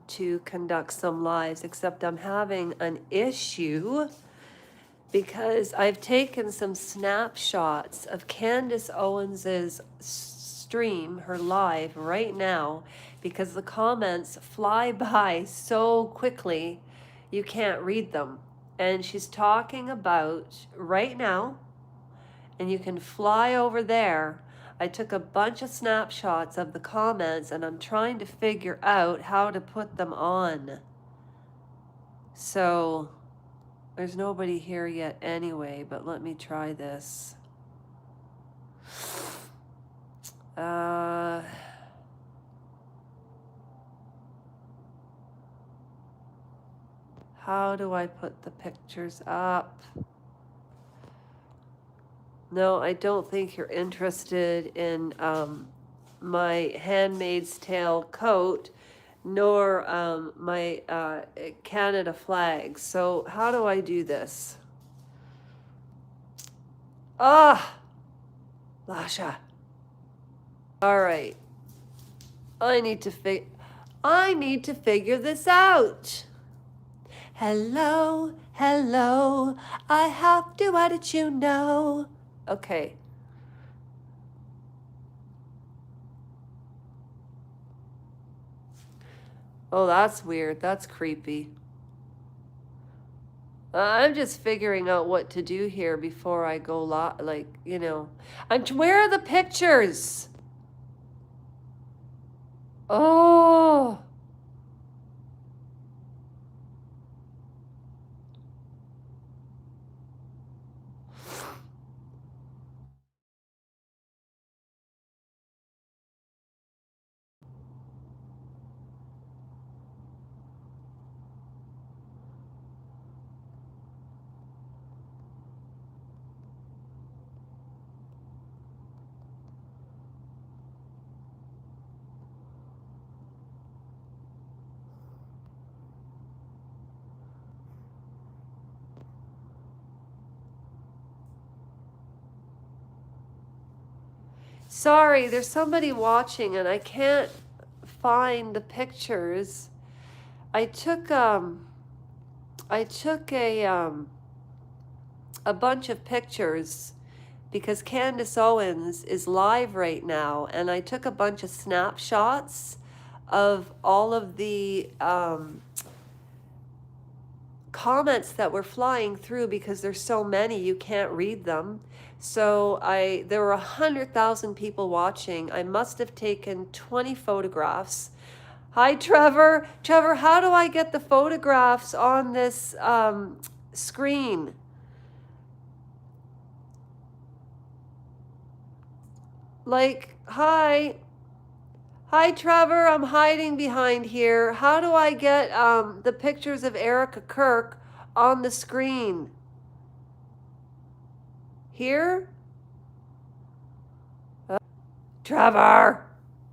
to conduct some lives, except I'm having an issue because I've taken some snapshots of Candace Owens's stream, her live right now, because the comments fly by so quickly you can't read them. And she's talking about right now, and you can fly over there. I took a bunch of snapshots of the comments and I'm trying to figure out how to put them on. So there's nobody here yet anyway, but let me try this. How do I put the pictures up? No, I don't think you're interested in my Handmaid's Tale coat, nor my Canada flags. So how do I do this? Ah, Lasha. All right. I need to figure this out. Hello, hello. I have to let you know. Okay. Oh, that's weird. That's creepy. I'm just figuring out what to do here before I go like, you know. Where are the pictures? Oh. Sorry, there's somebody watching and I can't find the pictures. I took a bunch of pictures because Candace Owens is live right now, and I took a bunch of snapshots of all of the comments that were flying through because there's so many you can't read them. So there were 100,000 people watching. I must have taken 20 photographs. Hi, Trevor. Trevor, how do I get the photographs on this screen? Like, hi. Hi, Trevor. I'm hiding behind here. How do I get the pictures of Erica Kirk on the screen? Here? Trevor!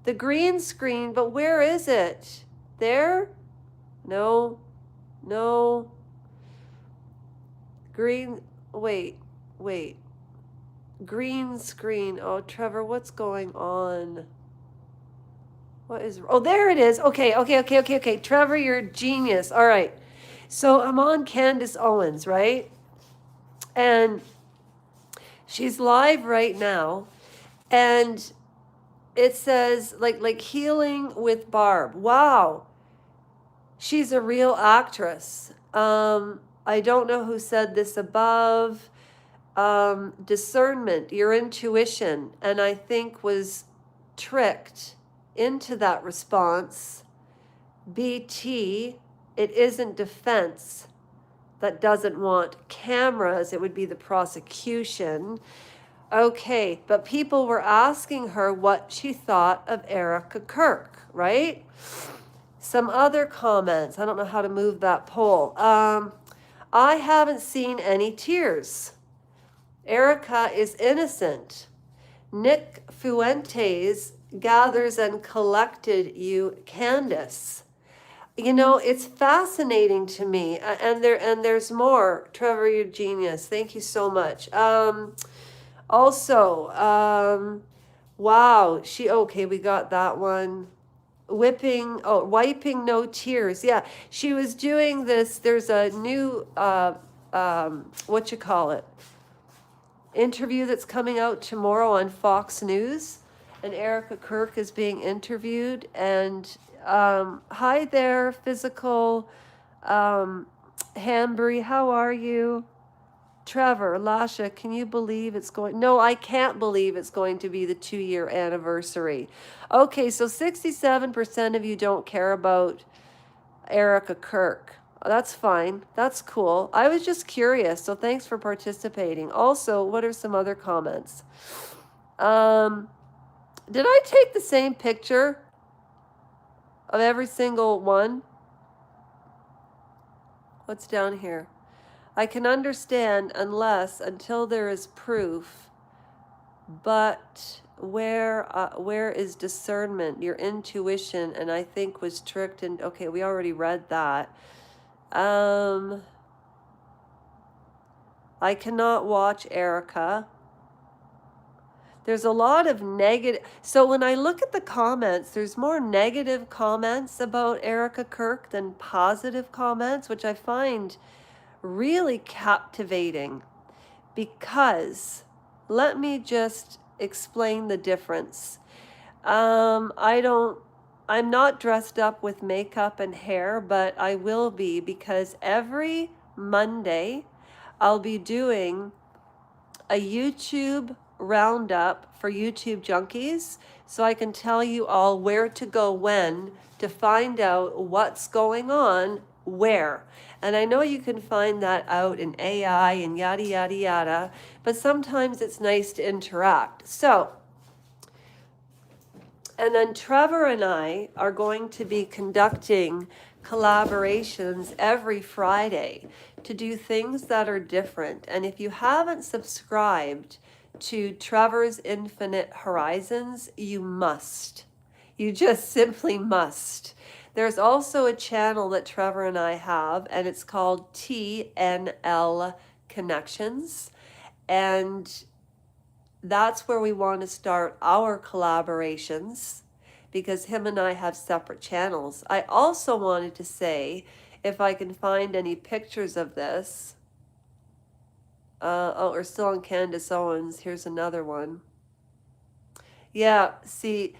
The green screen, but where is it? There? No. No. Green, wait. Green screen. Oh, Trevor, what's going on? What is, oh, there it is. Okay. Trevor, you're a genius. All right. So I'm on Candace Owens, right? And she's live right now. And it says like healing with Barb. Wow. She's a real actress. I don't know who said this above. Discernment, your intuition, and I think was tricked into that response. BT, it isn't defense that doesn't want cameras, it would be the prosecution. Okay, but people were asking her what she thought of Erica Kirk, right? Some other comments. I don't know how to move that poll. I haven't seen any tears. Erica is innocent. Nick Fuentes gathers and collected you, Candace. You know, it's fascinating to me. And there's more. Trevor, you're genius. Thank you so much. Also, wow, okay, we got that one. wiping no tears. Yeah, she was doing this. There's a new, what you call it, interview that's coming out tomorrow on Fox News, and Erica Kirk is being interviewed. And hi there, physical Hanbury, how are you? Trevor, Lasha, can you believe it's going? No, I can't believe it's going to be the 2-year anniversary. Okay, so 67% of you don't care about Erica Kirk. That's fine. That's cool. I was just curious, so thanks for participating. Also, what are some other comments? Did I take the same picture of every single one? What's down here? I can understand until there is proof, but where is discernment? Your intuition, and I think was tricked. And okay, we already read that. I cannot watch Erica. There's a lot of negative. So when I look at the comments, there's more negative comments about Erica Kirk than positive comments, which I find really captivating, because let me just explain the difference. I'm not dressed up with makeup and hair, but I will be, because every Monday I'll be doing a YouTube roundup for YouTube junkies, so I can tell you all where to go when to find out what's going on where. And I know you can find that out in AI and yada, yada, yada, but sometimes it's nice to interact. So, and then Trevor and I are going to be conducting collaborations every Friday to do things that are different. And if you haven't subscribed to Trevor's Infinite Horizons, you must. You just simply must. There's also a channel that Trevor and I have, and it's called TNL Connections. And that's where we want to start our collaborations, because him and I have separate channels. I also wanted to say, if I can find any pictures of this. We're still on Candace Owens. Here's another one. Yeah, see,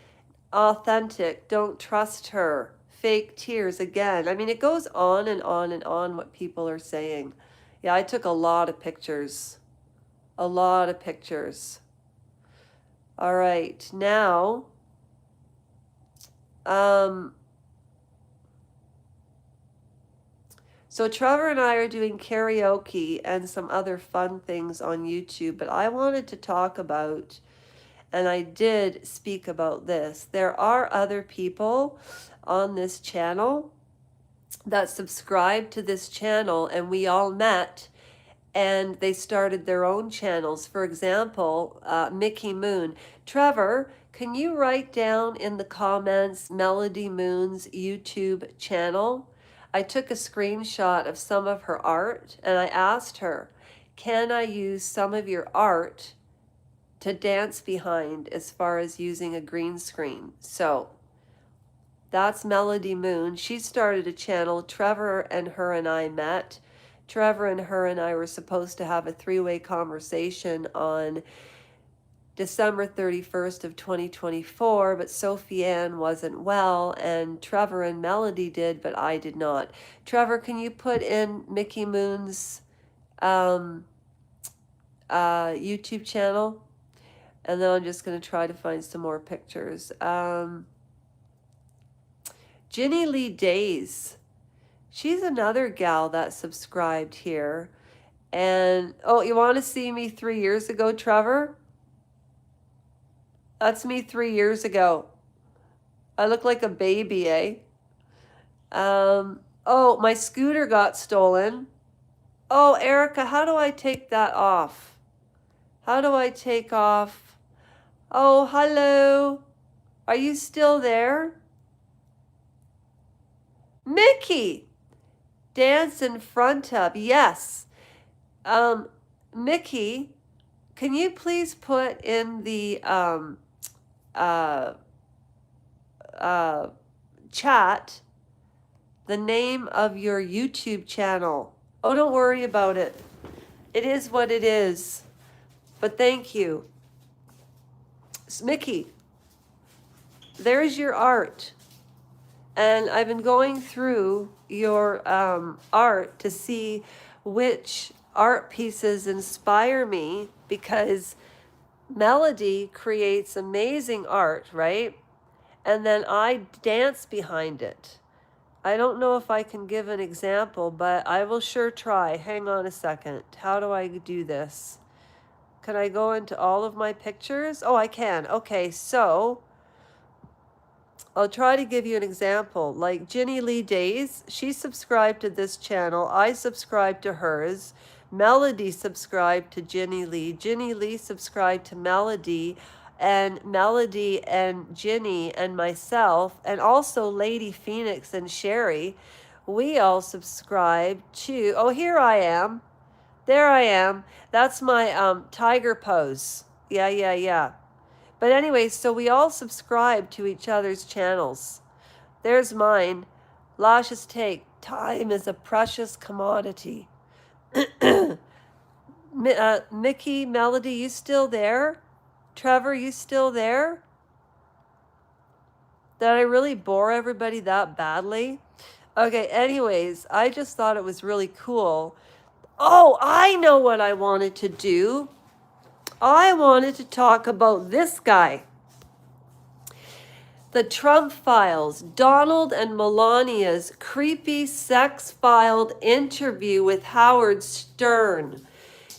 authentic, don't trust her. Fake tears again. I mean, it goes on and on and on what people are saying. Yeah, I took a lot of pictures. A lot of pictures. All right, now, so Trevor and I are doing karaoke and some other fun things on YouTube, but I wanted to talk about, and I did speak about this, there are other people on this channel that subscribe to this channel, and we all met and they started their own channels. For example, Mickey Moon. Trevor, can you write down in the comments Melody Moon's YouTube channel? I took a screenshot of some of her art, and I asked her, can I use some of your art to dance behind as far as using a green screen? So that's Melody Moon. She started a channel. Trevor and her and I met. Trevor and her and I were supposed to have a 3-way conversation on December 31st of 2024, but Sophie Ann wasn't well, and Trevor and Melody did, but I did not. Trevor, can you put in Mickey Moon's YouTube channel? And then I'm just going to try to find some more pictures. Ginny Lee Days. She's another gal that subscribed here. And, oh, you want to see me 3 years ago, Trevor? That's me 3 years ago. I look like a baby, eh? Oh, my scooter got stolen. Oh, Erica, how do I take that off? How do I take off? Oh, hello. Are you still there? Mickey! Dance in front of, yes. Mickey, can you please put in the chat the name of your YouTube channel. Oh, don't worry about it. It is what it is. But thank you. Mickey, there's your art. And I've been going through your art to see which art pieces inspire me, because Melody creates amazing art, right? And then I dance behind it. I don't know if I can give an example, but I will sure try. Hang on a second. How do I do this? Can I go into all of my pictures? Oh, I can. Okay, so I'll try to give you an example. Like Ginny Lee Days, she subscribed to this channel. I subscribed to hers. Melody subscribed to Ginny Lee. Ginny Lee subscribed to Melody. And Melody and Ginny and myself, and also Lady Phoenix and Sherry, we all subscribe to, oh, here I am. There I am. That's my tiger pose. Yeah. But anyway, so we all subscribe to each other's channels. There's mine. Lasha's take. Time is a precious commodity. Mickey, Melody, you still there? Trevor, you still there? Did I really bore everybody that badly? Okay, anyways, I just thought it was really cool. Oh, I know what I wanted to do. I wanted to talk about this guy. The Trump Files, Donald and Melania's creepy sex-filed interview with Howard Stern.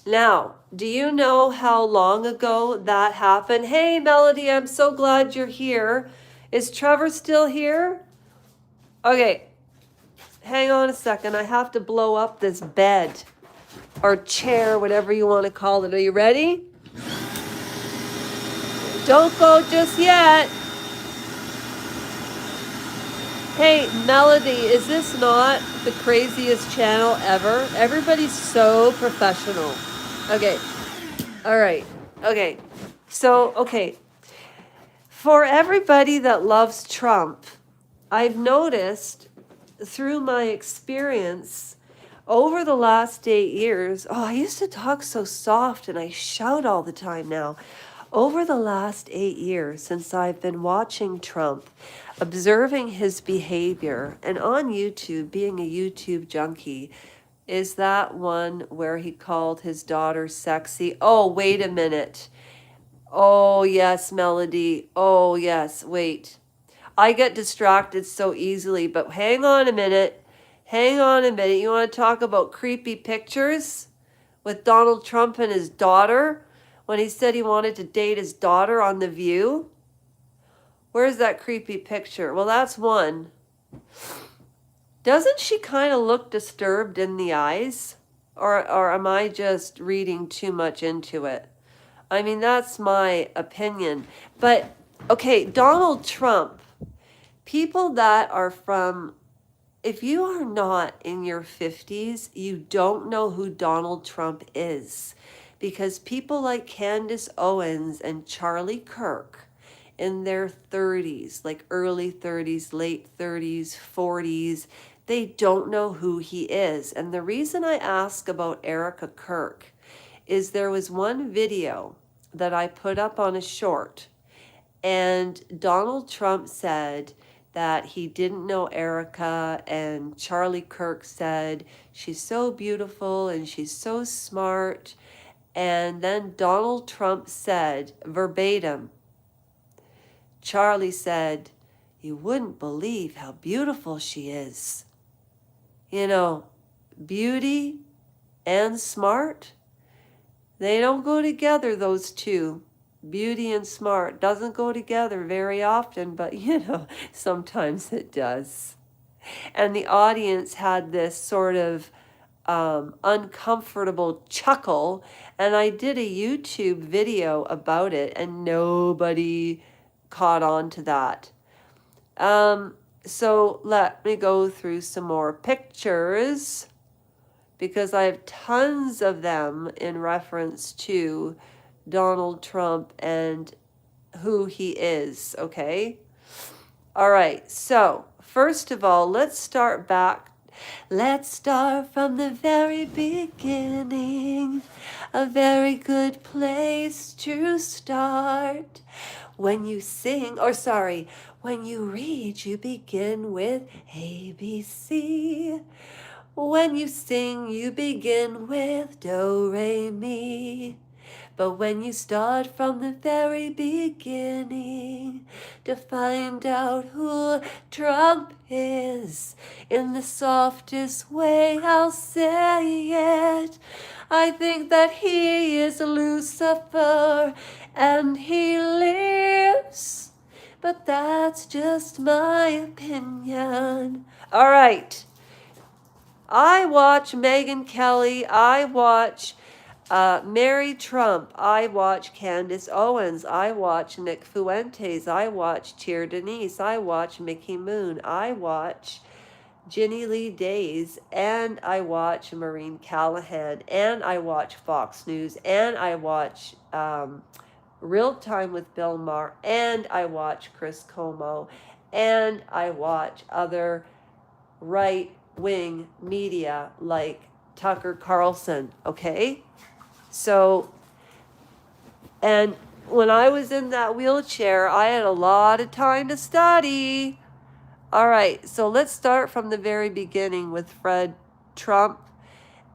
Now, do you know how long ago that happened? Hey, Melody, I'm so glad you're here. Is Trevor still here? Okay, hang on a second. I have to blow up this bed or chair, whatever you want to call it. Are you ready? Don't go just yet. Hey, Melody, is this not the craziest channel ever? Everybody's so professional. Okay. All right. Okay. So, okay. For everybody that loves Trump, I've noticed through my experience over the last 8 years, oh, I used to talk so soft and I shout all the time now. Over the last 8 years, since I've been watching Trump, observing his behavior, and on YouTube, being a YouTube junkie, is that one where he called his daughter sexy? Oh, wait a minute. Oh, yes, Melody. Oh, yes, wait. I get distracted so easily, but hang on a minute. Hang on a minute. You want to talk about creepy pictures with Donald Trump and his daughter when he said he wanted to date his daughter on The View? Where's that creepy picture? Well, that's one. Doesn't she kind of look disturbed in the eyes? Or am I just reading too much into it? I mean, that's my opinion. But, okay, Donald Trump. People that are from, if you are not in your 50s, you don't know who Donald Trump is. Because people like Candace Owens and Charlie Kirk in their 30s, like early 30s, late 30s, 40s, they don't know who he is. And the reason I ask about Erica Kirk is there was one video that I put up on a short, and Donald Trump said that he didn't know Erica, and Charlie Kirk said she's so beautiful and she's so smart. And then Donald Trump said verbatim, Charlie said, you wouldn't believe how beautiful she is. You know, beauty and smart, they don't go together, those two. Beauty and smart doesn't go together very often, but you know, sometimes it does. And the audience had this sort of uncomfortable chuckle, and I did a YouTube video about it, and nobody caught on to that. So let me go through some more pictures, because I have tons of them in reference to Donald Trump and who he is, okay? All right, so first of all, let's start back. Let's start from the very beginning. A very good place to start. When you sing, or sorry, when you read, you begin with ABC. When you sing, you begin with Do, Re, Mi. But when you start from the very beginning to find out who Trump is, in the softest way I'll say it, I think that he is Lucifer and he lives. But that's just my opinion. All right. I watch Megyn Kelly. I watch Mary Trump. I watch Candace Owens. I watch Nick Fuentes. I watch Tier Denise. I watch Mickey Moon. I watch Ginny Lee Days. And I watch Maureen Callahan. And I watch Fox News. And I watch Real Time with Bill Maher. And I watch Chris Como. And I watch other right-wing media like Tucker Carlson, okay? So, and when I was in that wheelchair, I had a lot of time to study. All right, so let's start from the very beginning with Fred Trump.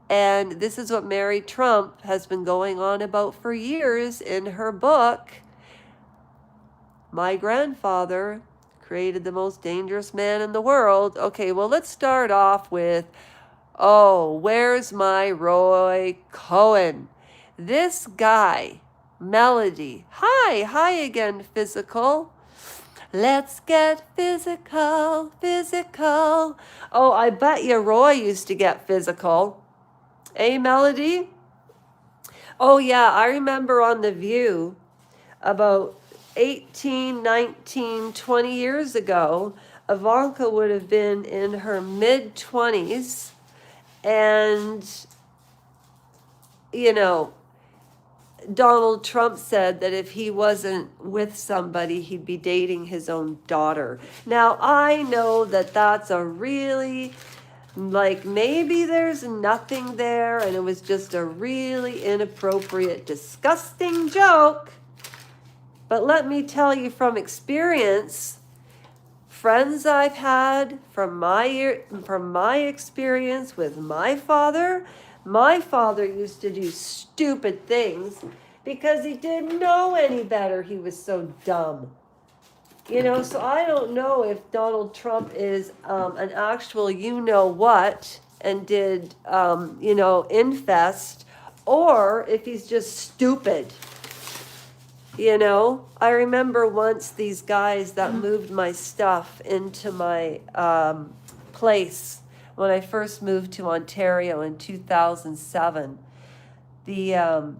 And this is what Mary Trump has been going on about for years in her book, My Grandfather Created the Most Dangerous Man in the World. Okay, well, let's start off with, oh, where's my Roy Cohen? This guy, Melody. Hi again, physical. Let's get physical, physical. Oh, I bet you Roy used to get physical. Eh, Melody? Oh, yeah, I remember on The View about 18, 19, 20 years ago, Ivanka would have been in her mid-20s, and, you know, Donald Trump said that if he wasn't with somebody, he'd be dating his own daughter. Now, I know that that's a really, like, maybe there's nothing there, and it was just a really inappropriate, disgusting joke. But let me tell you from experience, friends I've had from my experience with my father used to do stupid things because he didn't know any better. He was so dumb. You know, so I don't know if Donald Trump is an actual you-know-what and did, infest, or if he's just stupid. You know, I remember once these guys that moved my stuff into my place when I first moved to Ontario in 2007. The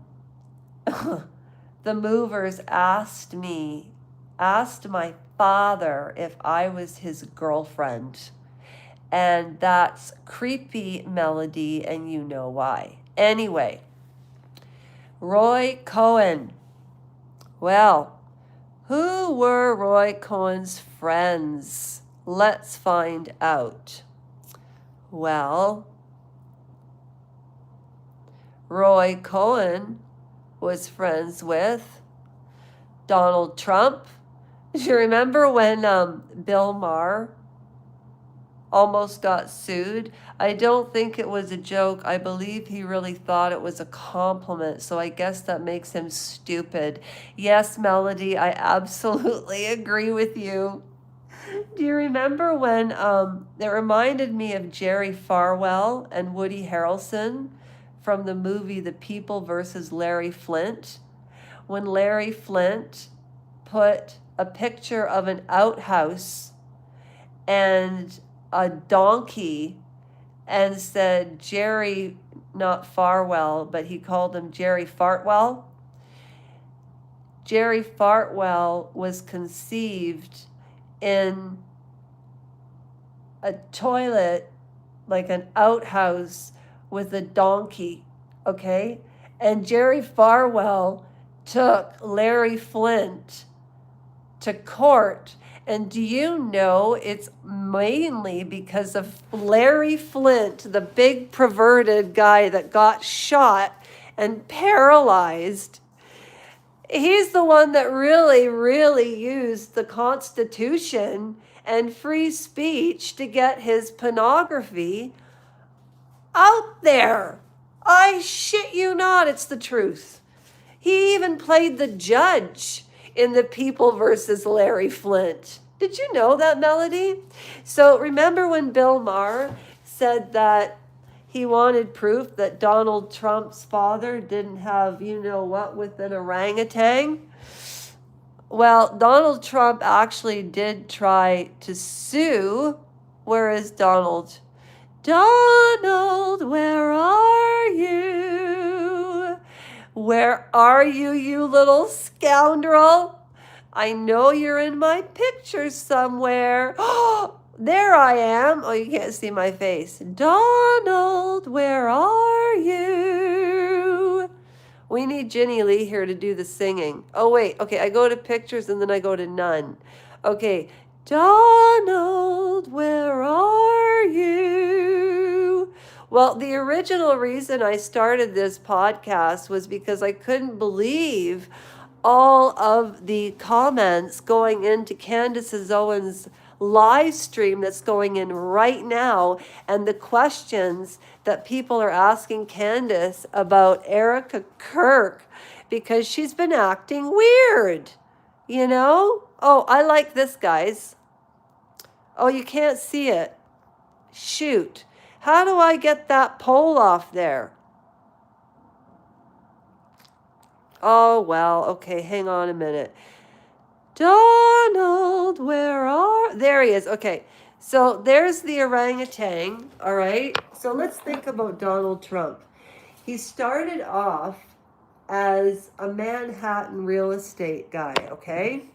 the movers asked my father if I was his girlfriend. And that's creepy, Melody, and you know why. Anyway, Roy Cohen. Well, who were Roy Cohen's friends? Let's find out. Well, Roy Cohen was friends with Donald Trump. Do you remember when Bill Maher almost got sued? I don't think it was a joke. I believe he really thought it was a compliment, so I guess that makes him stupid. Yes, Melody, I absolutely agree with you. Do you remember when it reminded me of Jerry Falwell and Woody Harrelson from the movie The People versus Larry Flynt? When Larry Flynt put a picture of an outhouse and a donkey and said Jerry, not Farwell, but he called him Jerry Fartwell. Jerry Fartwell was conceived in a toilet, like an outhouse with a donkey, okay? And Jerry Farwell took Larry Flynt to court, And do you know it's mainly because of Larry Flint, the big perverted guy that got shot and paralyzed? He's the one that really, really used the Constitution and free speech to get his pornography out there. I shit you not, it's the truth. He even played the judge in the People versus Larry Flint. Did you know that, Melody? So remember when Bill Maher said that he wanted proof that Donald Trump's father didn't have, you know what, with an orangutan? Well, Donald Trump actually did try to sue. Where is Donald? Donald, where are you? Where are you, you little scoundrel? I know you're in my picture somewhere. Oh, there I am. Oh, you can't see my face. Donald, where are you? We need Ginny Lee here to do the singing. Oh, wait. Okay, I go to pictures and then I go to none. Okay. Donald, where are you? Well, the original reason I started this podcast was because I couldn't believe all of the comments going into Candace Owens live stream that's going in right now, and the questions that people are asking Candace about Erica Kirk, because she's been acting weird, you know? Oh, I like this, guys. Oh, you can't see it. Shoot. How do I get that pole off there? Oh, well, okay, hang on a minute. Donald, there he is. Okay, so there's the orangutan, all right? So let's think about Donald Trump. He started off as a Manhattan real estate guy, okay?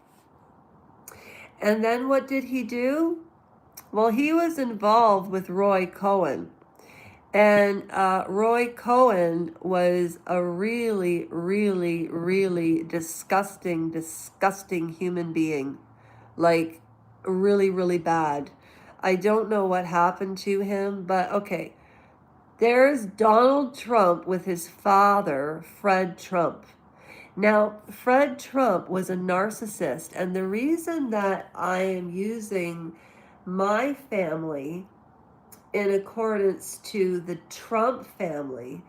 And then what did he do? Well, he was involved with Roy Cohn. And Roy Cohn was a really, really, really disgusting human being. Like, really, really bad. I don't know what happened to him, but okay. There's Donald Trump with his father, Fred Trump. Now, Fred Trump was a narcissist, and the reason that I am using my family in accordance to the Trump family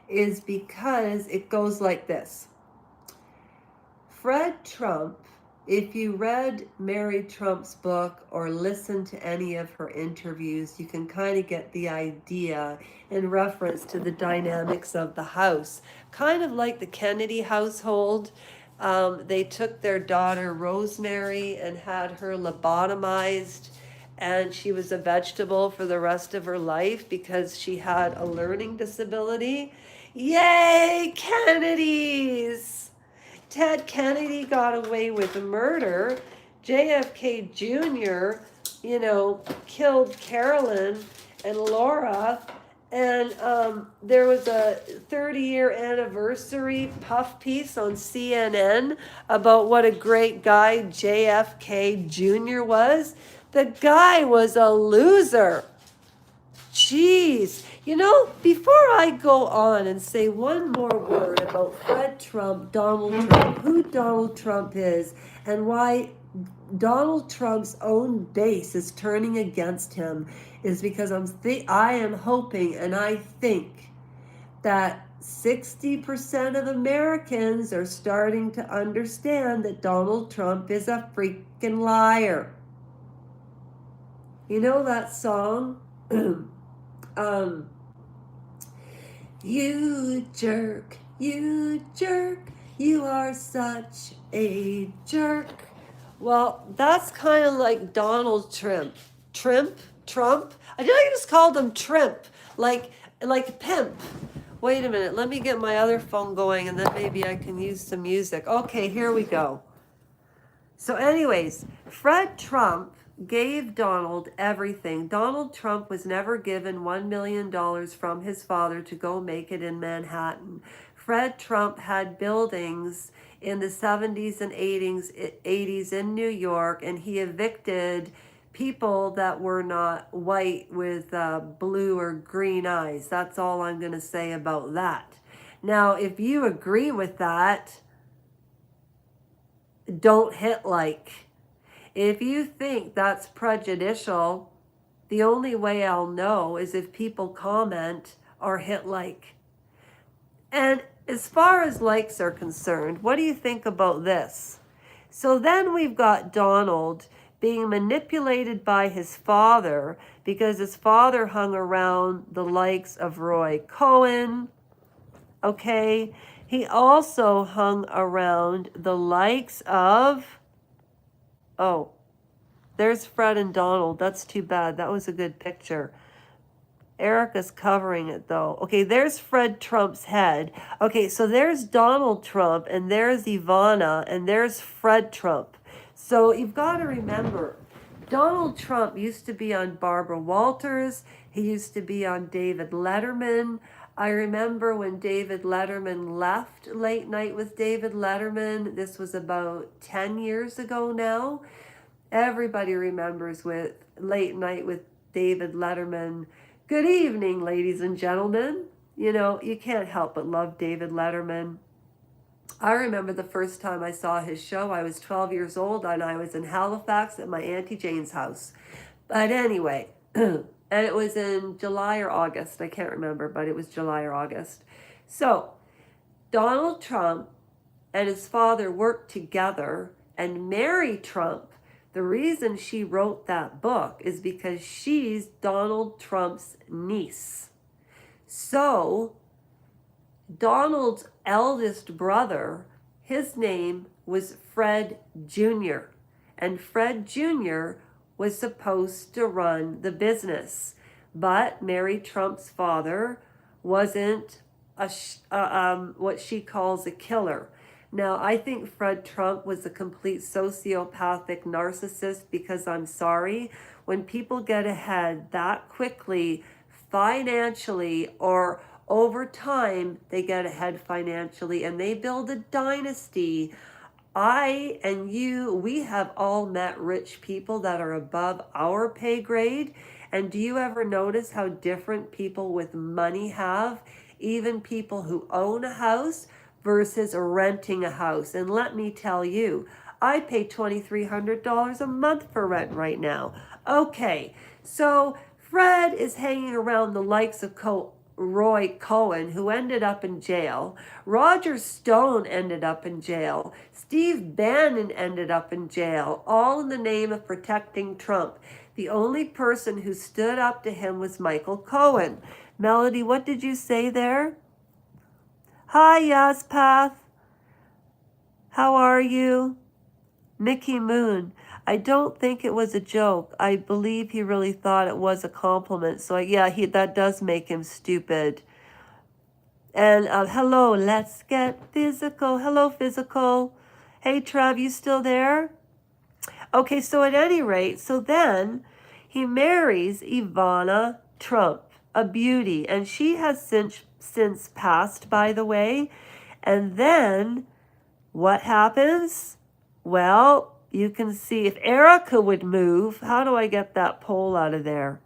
is because it goes like this. Fred Trump, if you read Mary Trump's book or listened to any of her interviews, you can kind of get the idea in reference to the dynamics of the house. Kind of like the Kennedy household. They took their daughter Rosemary and had her lobotomized, and she was a vegetable for the rest of her life because she had a learning disability. Yay, Kennedys! Ted Kennedy got away with murder. JFK Jr., killed Carolyn and Laura. And there was a 30-year anniversary puff piece on CNN about what a great guy JFK Jr. was. The guy was a loser. Jeez. Before I go on and say one more word about Fred Trump, Donald Trump, who Donald Trump is, and why Donald Trump's own base is turning against him, is because I am hoping and I think that 60% of Americans are starting to understand that Donald Trump is a freaking liar. You know that song? You jerk, you are such a jerk. Well, that's kind of like Donald Trump. Trump? I think I just called him Trump, like pimp. Wait a minute, let me get my other phone going and then maybe I can use some music. Okay, here we go. So anyways, Fred Trump gave Donald everything. Donald Trump was never given $1 million from his father to go make it in Manhattan. Fred Trump had buildings in the 70s and 80s in New York, and he evicted people that were not white with blue or green eyes. That's all I'm going to say about that. Now, if you agree with that, don't hit like. If you think that's prejudicial, the only way I'll know is if people comment or hit like. And as far as likes are concerned, what do you think about this? So then we've got Donald being manipulated by his father because his father hung around the likes of Roy Cohen. Okay. He also hung around the likes of, oh, there's Fred and Donald. That's too bad. That was a good picture. Erica's covering it though. Okay, there's Fred Trump's head. Okay, so there's Donald Trump, and there's Ivana, and there's Fred Trump. So you've got to remember, Donald Trump used to be on Barbara Walters. He used to be on David Letterman. I remember when David Letterman left Late Night with David Letterman. This was about 10 years ago now. Everybody remembers with Late Night with David Letterman. Good evening, ladies and gentlemen. You know, you can't help but love David Letterman. I remember the first time I saw his show, I was 12 years old and I was in Halifax at my Auntie Jane's house. But anyway, and it was in July or August. I can't remember, but it was July or August. So Donald Trump and his father worked together, and Mary Trump, the reason she wrote that book is because she's Donald Trump's niece. So Donald's eldest brother, his name was Fred Jr. And Fred Jr. was supposed to run the business. But Mary Trump's father wasn't what she calls a killer. Now, I think Fred Trump was a complete sociopathic narcissist because I'm sorry, when people get ahead that quickly financially or over time, they get ahead financially and they build a dynasty. I and you, we have all met rich people that are above our pay grade. And do you ever notice how different people with money have? Even people who own a house versus renting a house. And let me tell you, I pay $2,300 a month for rent right now. Okay, so Fred is hanging around the likes of Roy Cohen, who ended up in jail. Roger Stone ended up in jail. Steve Bannon ended up in jail, all in the name of protecting Trump. The only person who stood up to him was Michael Cohen. Melody, what did you say there? Hi, Yaspath. How are you? Mickey Moon. I don't think it was a joke. I believe he really thought it was a compliment. So yeah, that does make him stupid. And hello, let's get physical. Hello, physical. Hey, Trev, you still there? Okay, so at any rate, so then he marries Ivana Trump, a beauty, and she has since passed, by the way. And then what happens? Well, you can see if Erica would move. How do I get that pole out of there?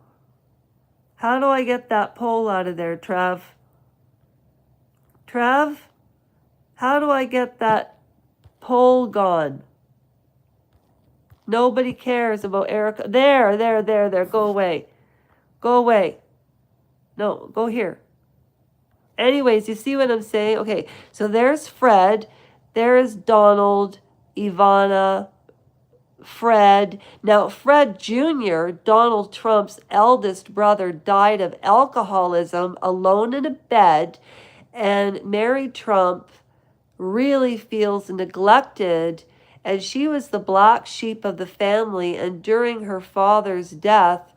How do I get that pole out of there, Trev? Trev? How do I get that pole gone? Nobody cares about Erica. There. Go away. Go away. No, go here. Anyways, you see what I'm saying? Okay, so there's Fred. There's Donald, Ivana, Fred. Now, Fred Jr., Donald Trump's eldest brother, died of alcoholism alone in a bed, and Mary Trump really feels neglected, and she was the black sheep of the family, and during her father's death,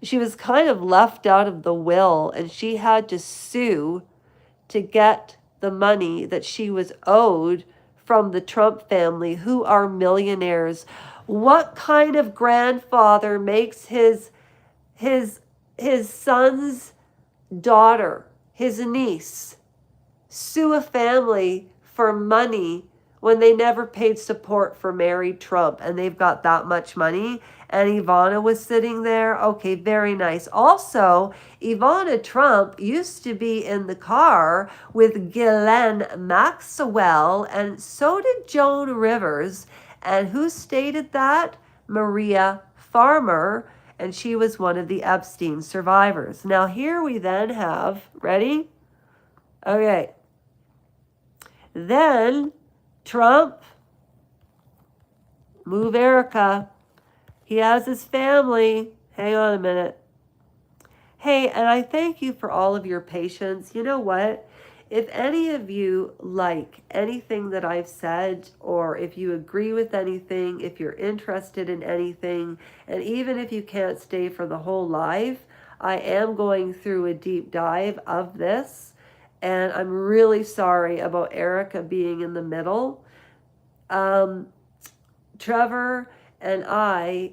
she was kind of left out of the will, and she had to sue to get the money that she was owed from the Trump family, who are millionaires. What kind of grandfather makes his son's daughter, his niece, sue a family for money when they never paid support for married Trump and they've got that much money. And Ivana was sitting there. Okay, very nice. Also, Ivana Trump used to be in the car with Ghislaine Maxwell, and so did Joan Rivers. And who stated that? Maria Farmer, and she was one of the Epstein survivors. Now here we then have, ready? Okay. Then Trump, move Erica. He has his family. Hang on a minute. Hey, and I thank you for all of your patience. You know what? If any of you like anything that I've said, or if you agree with anything, if you're interested in anything, and even if you can't stay for the whole live, I am going through a deep dive of this. And I'm really sorry about Erica being in the middle. Trevor and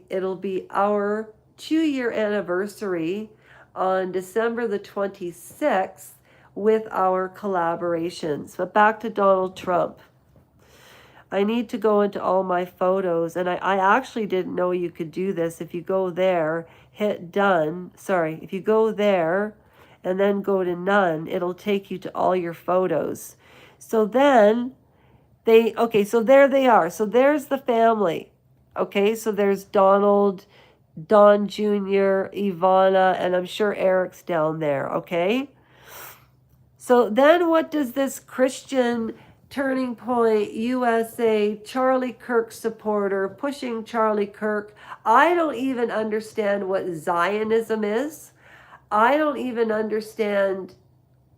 it'll be our 2-year anniversary on December the 26th with our collaborations. But back to Donald Trump. I need to go into all my photos, and I actually didn't know you could do this. If you go there, hit done. Sorry, if you go there and then go to none, it'll take you to all your photos. So then so there they are. So there's the family. Okay, so there's Donald, Don Jr., Ivana, and I'm sure Eric's down there, okay? So then what does this Christian Turning Point USA Charlie Kirk supporter pushing Charlie Kirk? I don't even understand what Zionism is. I don't even understand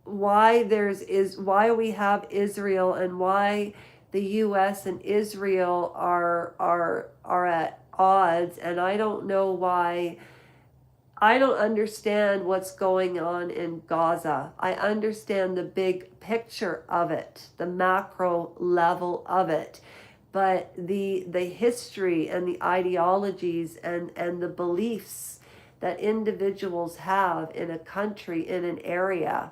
why why we have Israel and why the US and Israel are at odds, and I don't know why. I don't understand what's going on in Gaza. I understand the big picture of it, the macro level of it, but the history and the ideologies and the beliefs that individuals have in a country, in an area,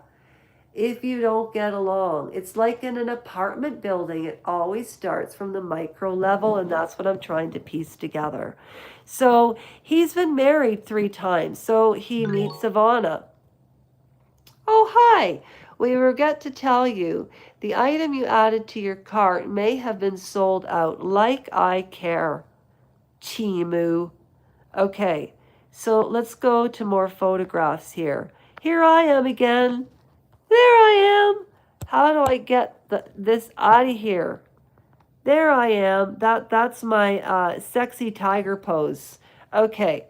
if you don't get along, it's like in an apartment building. It always starts from the micro level, and that's what I'm trying to piece together. So he's been married 3 times. So he meets Ivana. Oh, hi. We forgot to tell you, the item you added to your cart may have been sold out. Like I care. Chimu. Okay, so let's go to more photographs here. Here I am again. There I am. How do I get this out of here? There I am. That's my sexy tiger pose. Okay.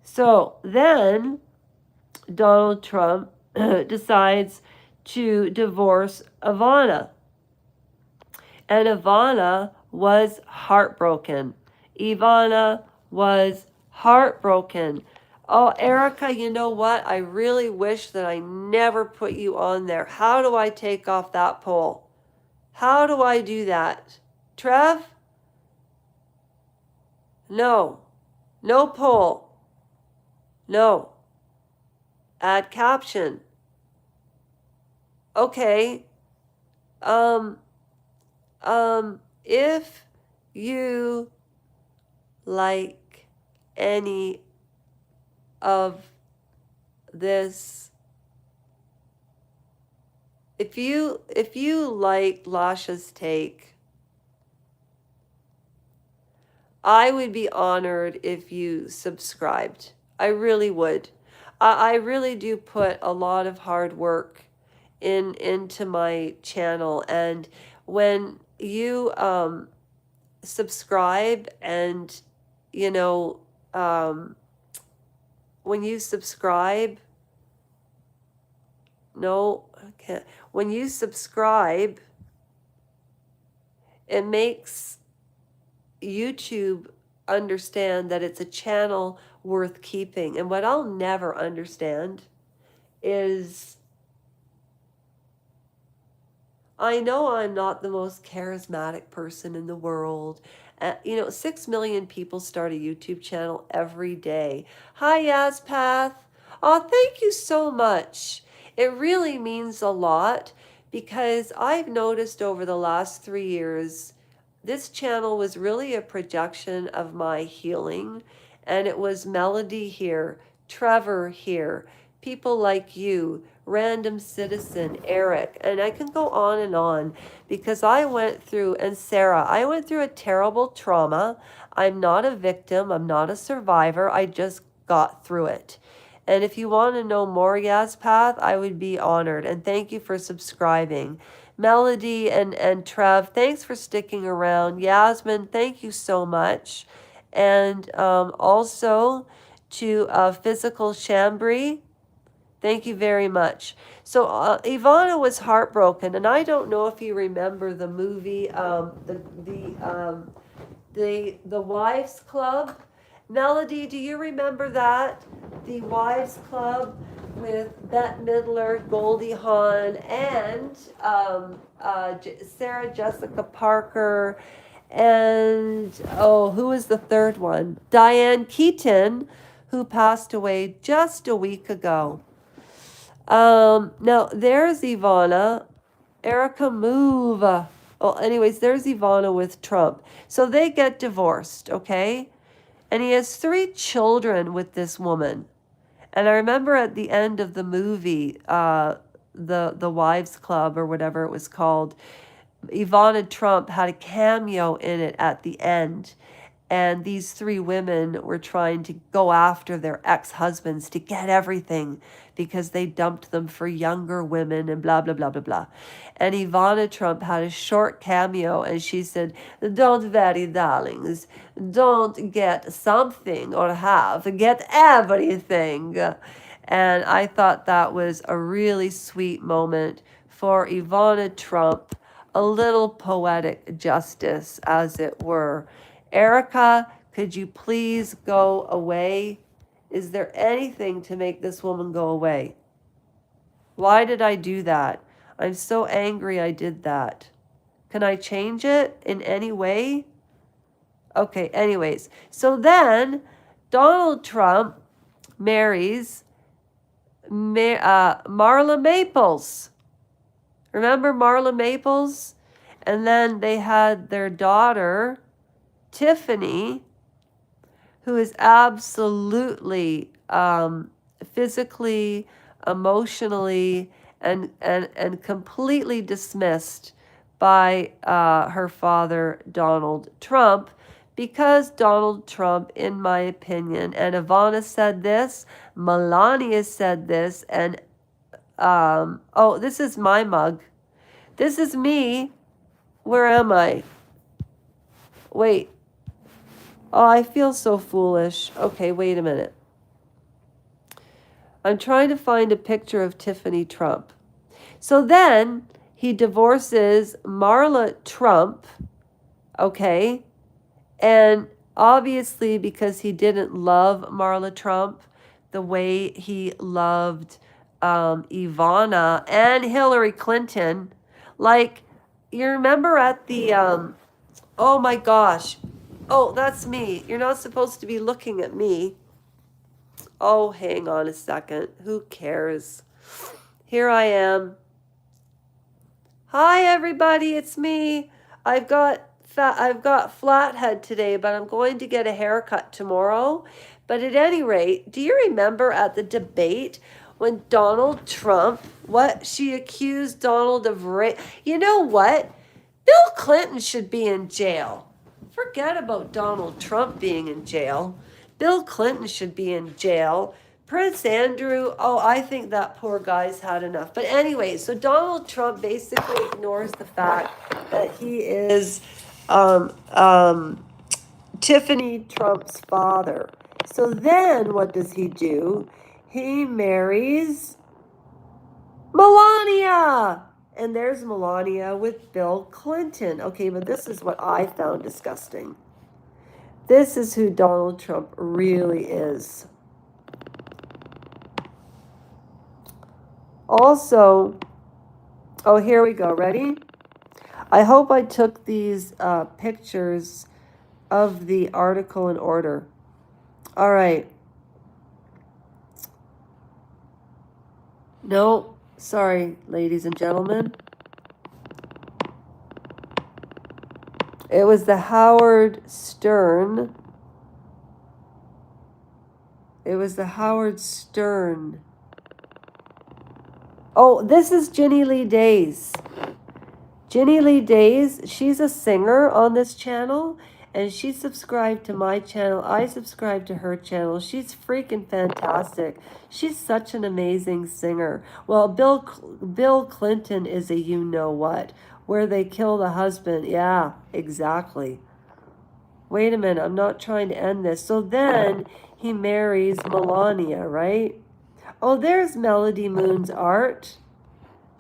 So then Donald Trump decides to divorce Ivana. And Ivana was heartbroken. Ivana was heartbroken. Oh, Erica, you know what? I really wish that I never put you on there. How do I take off that poll? How do I do that? Trev? No. No poll. No. Add caption. Okay. If you like any of this, if you like Lasha's take, I would be honored if you subscribed. I really would. I really do put a lot of hard work into my channel, and when you subscribe, and when you subscribe, no, I can't. When you subscribe, it makes YouTube understand that it's a channel worth keeping. And what I'll never understand is, I know I'm not the most charismatic person in the world. 6 million people start a YouTube channel every day. Hi, Yazpath. Oh, thank you so much. It really means a lot because I've noticed over the last 3 years, this channel was really a projection of my healing. And it was Melody here, Trevor here, people like you, Random Citizen, Eric, and I can go on and on because I went through, and Sarah, I went through a terrible trauma. I'm not a victim, I'm not a survivor, I just got through it. And if you want to know more Yazpath, I would be honored. And thank you for subscribing. Melody and Trev, thanks for sticking around. Yasmin, thank you so much. And also to Physical Chambry, thank you very much. So Ivana was heartbroken, and I don't know if you remember the movie, the Wives Club. Melody, do you remember that? The Wives Club with Bette Midler, Goldie Hawn, and Sarah Jessica Parker, and who was the third one? Diane Keaton, who passed away just a week ago. Now there's Ivana. Erica, move. Well, anyways, there's Ivana with Trump. So they get divorced, okay? And he has 3 children with this woman. And I remember at the end of the movie, the Wives Club or whatever it was called, Ivana Trump had a cameo in it at the end. And these 3 women were trying to go after their ex-husbands to get everything because they dumped them for younger women and blah, blah, blah, blah, blah. And Ivana Trump had a short cameo and she said, "Don't worry, darlings. Don't get something or have. Get everything." And I thought that was a really sweet moment for Ivana Trump. A little poetic justice, as it were. Erica, could you please go away? Is there anything to make this woman go away? Why did I do that? I'm so angry I did that. Can I change it in any way? Okay, anyways. So then Donald Trump marries Marla Maples. Remember Marla Maples? And then they had their daughter, Tiffany, who is absolutely physically, emotionally, and completely dismissed by her father, Donald Trump, because Donald Trump, in my opinion, and Ivana said this, Melania said this, and this is my mug. This is me. Where am I? Wait. Oh, I feel so foolish. Okay, wait a minute. I'm trying to find a picture of Tiffany Trump. So then he divorces Marla Trump, okay? And obviously because he didn't love Marla Trump the way he loved Ivana and Hillary Clinton. Like, you remember at the, oh my gosh. Oh, that's me. You're not supposed to be looking at me. Oh, hang on a second. Who cares? Here I am. Hi, everybody. It's me. I've got flathead today, but I'm going to get a haircut tomorrow. But at any rate, do you remember at the debate when Donald Trump, what she accused Donald of rape? You know what? Bill Clinton should be in jail. Forget about Donald Trump being in jail. Bill Clinton should be in jail. Prince Andrew, I think that poor guy's had enough. But anyway, so Donald Trump basically ignores the fact that he is Tiffany Trump's father. So then what does he do? He marries Melania. And there's Melania with Bill Clinton. Okay, but this is what I found disgusting. This is who Donald Trump really is. Also, here we go. Ready? I hope I took these pictures of the article in order. All right. No, sorry, ladies and gentlemen. It was the Howard Stern. It was the Howard Stern. Oh, this is Ginny Lee Days. Ginny Lee Days, she's a singer on this channel, and she subscribed to my channel. I subscribed to her channel. She's freaking fantastic. She's such an amazing singer. Well, Bill Clinton is a you-know-what, where they kill the husband. Yeah, exactly. Wait a minute, I'm not trying to end this. So then he marries Melania, right? Oh, there's Melody Moon's art.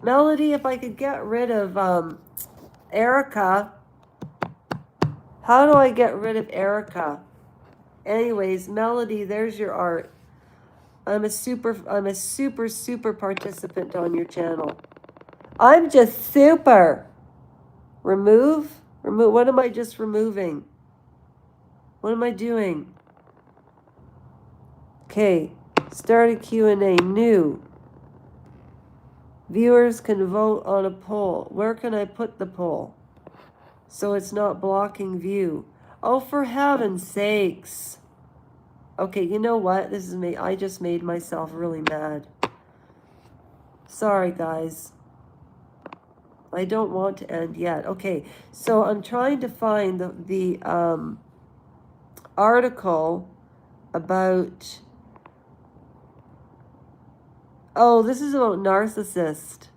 Melody, if I could get rid of Erica. How do I get rid of Erica? Anyways, Melody, there's your art. I'm a super participant on your channel. I'm just super. Remove? What am I just removing? What am I doing? Okay, start a Q&A, new. Viewers can vote on a poll. Where can I put the poll? So it's not blocking view. Oh, for heaven's sakes. Okay, you know what? This is me. I just made myself really mad. Sorry, guys. I don't want to end yet. Okay, so I'm trying to find the article about... Oh, this is about narcissism.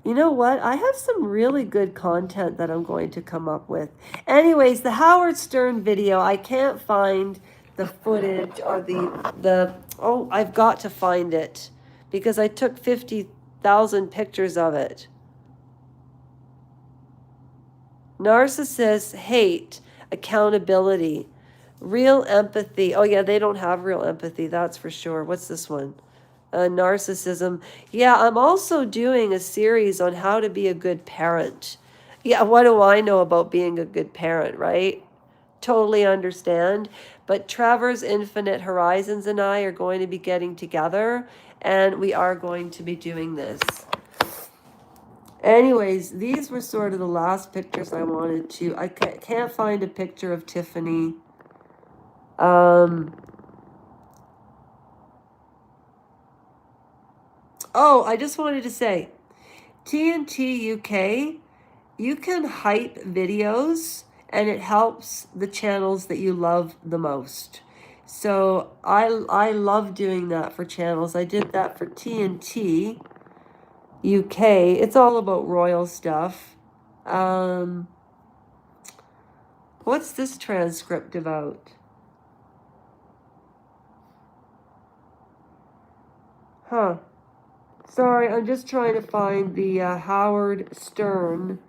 You know what? I have some really good content that I'm going to come up with. Anyways, the Howard Stern video, I can't find the footage or the oh, I've got to find it because I took 50,000 pictures of it. Narcissists hate accountability. Real empathy. Oh, yeah, they don't have real empathy, that's for sure. What's this one? Narcissism. Yeah, I'm also doing a series on how to be a good parent. Yeah, what do I know about being a good parent, right? Totally understand. But Trevor's Infinite Horizons and I are going to be getting together, and we are going to be doing this. Anyways, these were sort of the last pictures I wanted to... I can't find a picture of Tiffany. Oh, I just wanted to say, TNT UK, you can hype videos and it helps the channels that you love the most. So I love doing that for channels. I did that for TNT UK. It's all about royal stuff. What's this transcript about? Huh. Sorry, I'm just trying to find the Howard Stern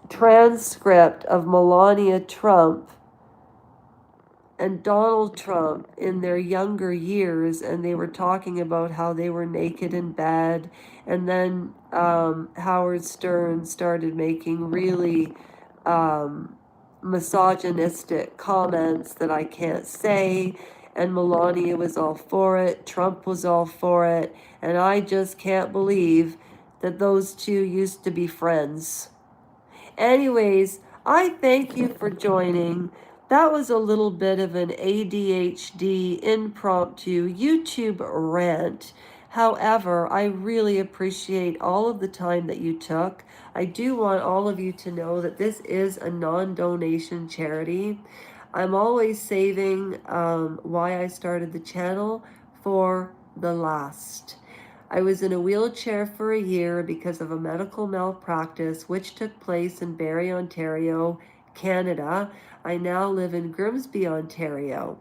transcript of Melania Trump and Donald Trump in their younger years, and they were talking about how they were naked in bed, and then Howard Stern started making really misogynistic comments that I can't say, and Melania was all for it, Trump was all for it, and I just can't believe that those two used to be friends. Anyways, I thank you for joining. That was a little bit of an ADHD impromptu YouTube rant. However, I really appreciate all of the time that you took. I do want all of you to know that this is a non-donation charity. I'm always saving why I started the channel for the last. I was in a wheelchair for a year because of a medical malpractice which took place in Barrie, Ontario, Canada. I now live in Grimsby, Ontario.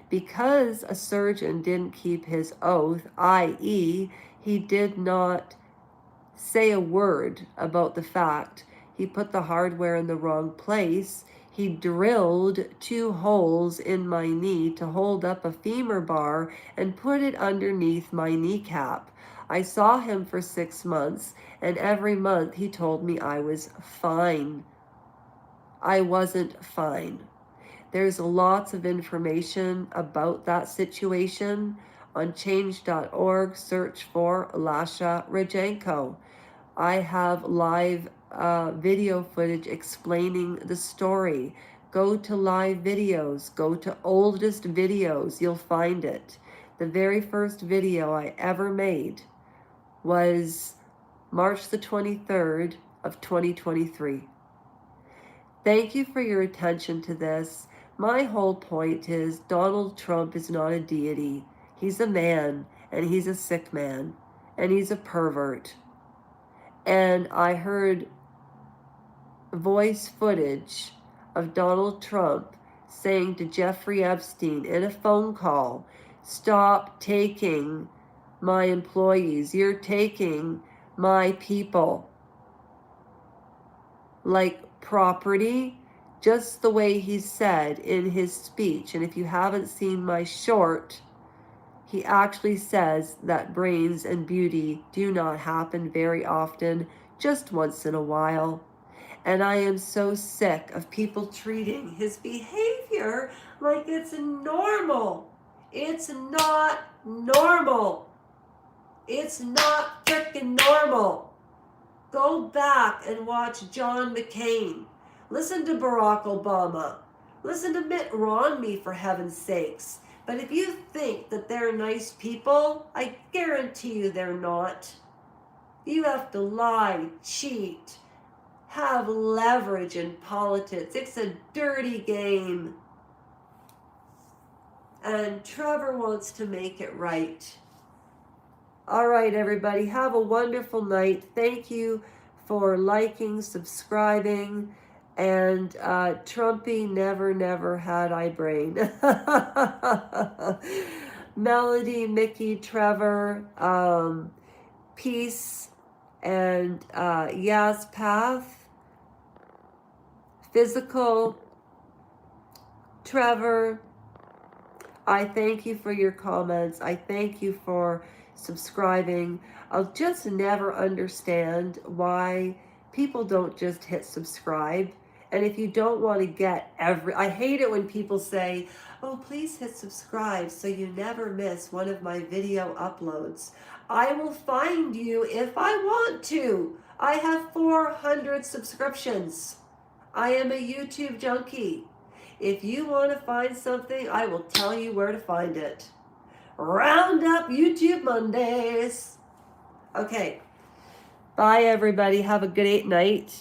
Because a surgeon didn't keep his oath, i.e., he did not say a word about the fact he put the hardware in the wrong place. He drilled 2 holes in my knee to hold up a femur bar and put it underneath my kneecap. I saw him for 6 months, and every month he told me I was fine. I wasn't fine. There's lots of information about that situation on change.org. Search for Lasha Rajenko. I have live video footage explaining the story. Go to live videos. Go to oldest videos. You'll find it. The very first video I ever made was March the 23rd of 2023. Thank you for your attention to this. My whole point is Donald Trump is not a deity. He's a man, and he's a sick man, and he's a pervert. And I heard voice footage of Donald Trump saying to Jeffrey Epstein in a phone call, stop taking my employees. You're taking my people like property, just the way he said in his speech. And if you haven't seen my short, he actually says that brains and beauty do not happen very often, just once in a while. And I am so sick of people treating his behavior like it's normal. It's not normal. It's not freaking normal. Go back and watch John McCain. Listen to Barack Obama. Listen to Mitt Romney, for heaven's sakes. But if you think that they're nice people, I guarantee you they're not. You have to lie, cheat, have leverage in politics. It's a dirty game. And Trevor wants to make it right. All right, everybody, have a wonderful night. Thank you for liking, subscribing, and Trumpy never had eye brain. Melody, Mickey, Trevor, Peace, and Yas Path, Physical, Trevor, I thank you for your comments. I thank you for subscribing. I'll just never understand why people don't just hit subscribe. And if you don't want to get I hate it when people say, oh, please hit subscribe so you never miss one of my video uploads. I will find you if I want to. I have 400 subscriptions. I am a YouTube junkie. If you want to find something, I will tell you where to find it. Round up YouTube Mondays. Okay. Bye, everybody. Have a good night.